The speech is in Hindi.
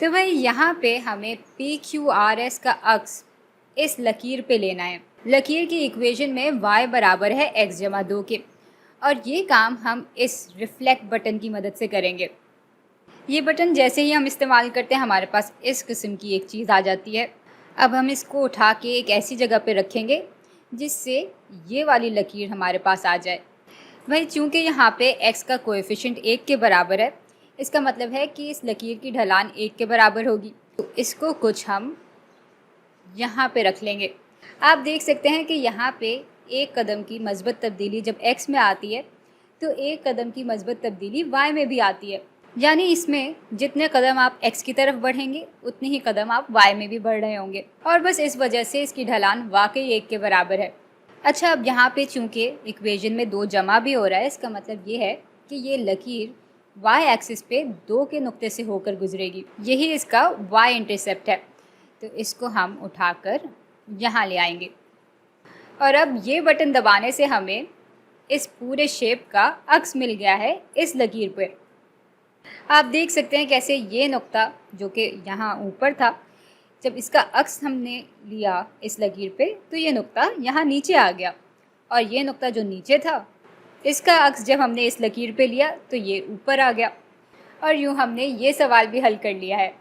तो भाई यहाँ पे हमें PQRS का अक्स इस लकीर पे लेना है। लकीर की इक्वेशन में y बराबर है x जमा 2 के, और ये काम हम इस रिफ्लेक्ट बटन की मदद से करेंगे। ये बटन जैसे ही हम इस्तेमाल करते हैं हमारे पास इस किस्म की एक चीज़ आ जाती है। अब हम इसको उठा के एक ऐसी जगह पे रखेंगे जिससे ये वाली लकीर हमारे पास आ जाए। भाई चूँकि यहाँ पे x का कोएफिशिएंट 1 के बराबर है, इसका मतलब है कि इस लकीर की ढलान 1 के बराबर होगी। तो इसको कुछ हम यहाँ पे रख लेंगे। आप देख सकते हैं कि यहाँ पे एक कदम की मस्बत तब्दीली जब x में आती है तो एक कदम की मस्बत तब्दीली y में भी आती है। यानी इसमें जितने कदम आप x की तरफ बढ़ेंगे उतने ही कदम आप y में भी बढ़ रहे होंगे, और बस इस वजह से इसकी ढलान वाकई 1 के बराबर है। अच्छा, अब यहाँ पे चूँकि इक्वेशन में 2 जमा भी हो रहा है, इसका मतलब ये है कि ये लकीर y एक्सिस पे 2 के नुक्ते से होकर गुजरेगी। यही इसका y इंटरसेप्ट है। तो इसको हम उठाकर यहाँ ले आएंगे, और अब ये बटन दबाने से हमें इस पूरे शेप का अक्स मिल गया है इस लकीर पे। आप देख सकते हैं कैसे ये नुक्ता जो कि यहाँ ऊपर था, जब इसका अक्स हमने लिया इस लकीर पे तो ये नुक्ता यहाँ नीचे आ गया, और ये नुक्ता जो नीचे था इसका अक्स जब हमने इस लकीर पे लिया तो ये ऊपर आ गया, और यूँ हमने ये सवाल भी हल कर लिया है।